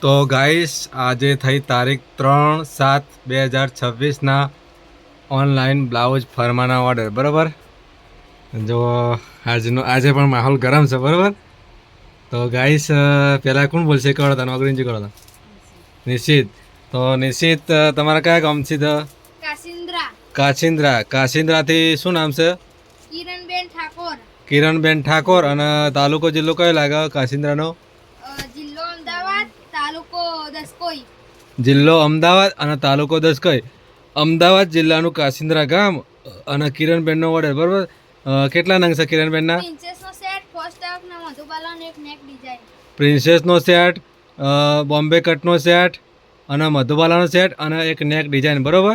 તો ગાઈસ આજે થઈ તારીખ 3/7/2026 ઓનલાઈન બ્લાઉઝ ફરમાના ઓર્ડર બરાબર. જો આજે પણ માહોલ ગરમ છે બરાબર. તો ગાઈસ પહેલાં કોણ બોલશે કરો હતા નોકરી કરો હતા નિશિત. તો નિશિત તમારા કયા ગામથી હતા? કાચિંદ્રાથી શું નામ છે? કિરણબેન ઠાકોર. અને તાલુકો જિલ્લો કયો લાગે કાચિંદ્રાનો? જિલ્લો અમદાવાદ અને તાલુકો દસકઈ. અમદાવાદ જિલ્લાનું કાચિંદ્રા ગામ અને કિરણબેનનો ઓર્ડર બરાબર. કેટલા નંગ છે કિરણબેનના? પ્રિન્સેસનો સેટ, બોમ્બે કટનો સેટ અને મધુબાલાનો સેટ અને એક નેક ડિઝાઇન બરાબર.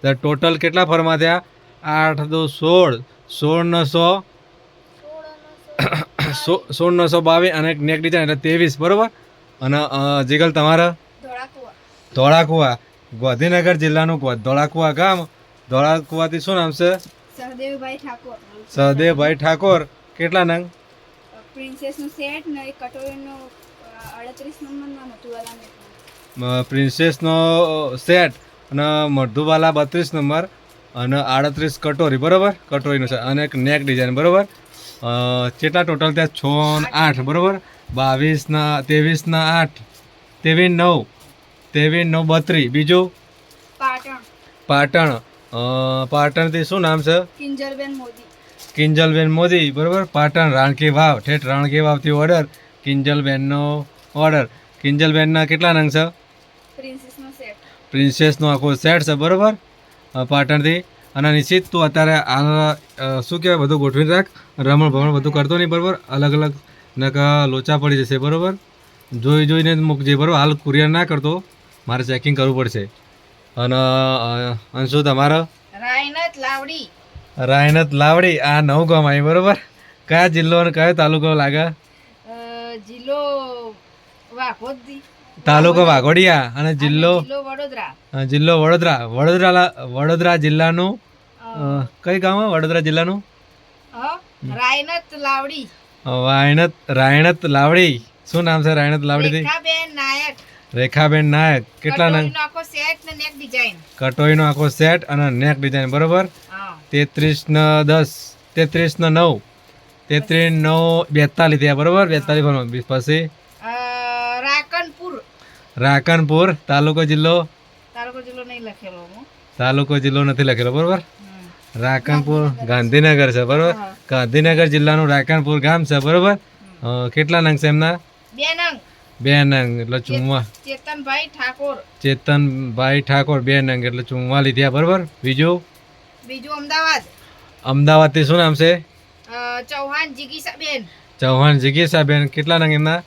તો ટોટલ કેટલા ફરમા થયા? 8 2 16 16,922 અને એક નેક ડિઝાઇન એટલે 23 બરાબર. અને જીગલ તમારા? ધોળાકુવા, ગાંધીનગર જિલ્લાનું ધોળાકુવા ગામ. ધોળાકુવાથી શું નામ છે? સહદેવભાઈ ઠાકોર. કેટલા નંગ? પ્રિન્સેસનો સેટ ને એક કટોરીનો 38 નંબરનો મધુબાલાનો. પ્રિન્સેસનો સેટ અને મધુબાલા 32 નંબર અને 38 કટોરી બરાબર. કટોરીનું છે અને એક નેક ડિઝાઇન બરાબર. કેટલા ટોટલ ત્યાં? 6 અને 8 બરાબર. 22 23 8 23 9 32. બીજું પાટણ. પાટણથી શું નામ છે? કિંજલબેન મોદી બરાબર. પાટણ રાણકી વાવ, ઠેઠ રાણકી વાવથી ઓર્ડર. કિંજલબેનનો ઓર્ડર. કિંજલબેનના કેટલા નંગ છે? પ્રિન્સેસનો આખો સેટ છે બરાબર. પાટણથી. અને નિશ્ચિત તું અત્યારે હાલ શું કહેવાય બધું ગોઠવી રાખ. રમણ ભમણ બધું કરતો નહીં બરાબર. અલગ અલગ નકા લોચા પડી જશે બરાબર. જોઈને જ મૂકજે બરાબર. હાલ કુરિયર ના કરતો, મારે ચેકિંગ કરવું પડશે. અને અંશુ તમારો? રાયનત લાવડી. આ નવું ગામ આવી બરાબર. કયા જિલ્લો અને કયો તાલુકો લાગે? તાલુકો વાઘોડિયા અને જિલ્લો વડોદરા. વડોદરા જિલ્લાનું કઈ ગામ? વડોદરા જિલ્લાનું રાયનત લાવડી. શું નામ છે રાયનત લાવડી? રેખાબેન નાયક. કેટલા નંગ? કટોરીનો આખો સેટ અને નેક ડિઝાઇન બરાબર. 33/9 33/9 થયા બરાબર. 42 પછી રાકનપુર. તાલુકો જિલ્લો નથી લખેલો બરાબર. રાકનપુર ગાંધીનગર છે બરાબર. ગાંધીનગર જિલ્લાનું રાકનપુર ગામ છે બરાબર. કેટલા નંગ છે એમના? 2 નંગ એટલે ચેતનભાઈ ઠાકોર 2 નંગ એટલે 44 થયા બરાબર. બીજું અમદાવાદથી શું નામ છે? ચૌહાણ જીગીસાબેન. કેટલા નંગ એમના?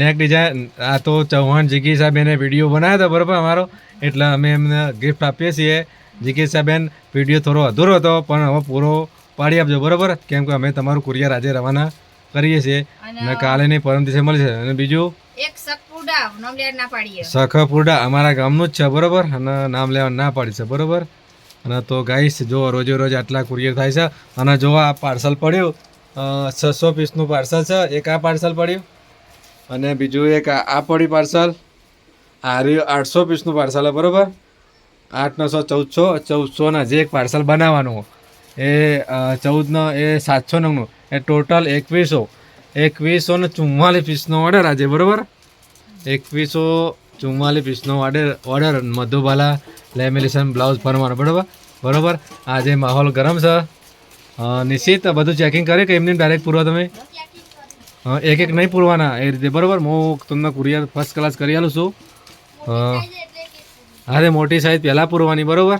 નેક ડિઝાઇન. આ તો ચૌહાણ જીગીસાબેને વિડીયો બનાવ્યો હતો બરાબર અમારો, એટલે અમે એમને ગિફ્ટ આપીએ છીએ. જીગીસાબેન વિડીયો થોડો અધૂરો હતો પણ હવે પૂરો પાડી આપજો બરાબર. કેમ કે અમે તમારું કુરિયર આજે રવાના કરીએ છીએ અને કાલે નહીં પરમ દિવસે મળશે. અને બીજું સખપુરડા અમારા ગામનું જ છે બરાબર. અને નામ લેવા ના પાડી છે બરાબર. અને તો ગાઈસ જો રોજે રોજ આટલા કુરિયર થાય છે. અને જો આ પાર્સલ પડ્યું 600 પીસનું પાર્સલ છે. એક આ પાર્સલ પડ્યું અને બીજું એક આ પડ્યું પાર્સલ. આ રહ્યું 800 પીસનું પાર્સલ બરાબર. 8 9 1400 જે એક પાર્સલ બનાવવાનું એ 14 એ 700 નંગનું એ ટોટલ 2144 પીસનો ઓર્ડર આજે બરાબર. 2144 પીસનો ઓર્ડર મધુબાલા લેમિનેશન બ્લાઉઝ ફરવાનો બરાબર. આજે માહોલ ગરમ છે. નિશ્ચિત બધું ચેકિંગ કરે કે એમની ડાયરેક્ટ પૂરવા તમે? એક નહીં પૂરવાના એ રીતે બરાબર. હું તમને કુરિયર ફર્સ્ટ ક્લાસ કરી આલું છું. હા મોટી સાઈઝ પહેલાં પૂરવાની બરાબર.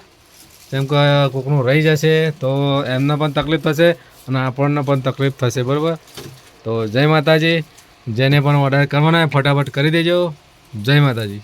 કેમ કે કોકનું રહી જશે તો એમને પણ તકલીફ થશે અને આપણને પણ તકલીફ થશે બરાબર. તો જય માતાજી. જેને પણ ઓર્ડર કરવાના ફટાફટ કરી દેજો. જય માતાજી.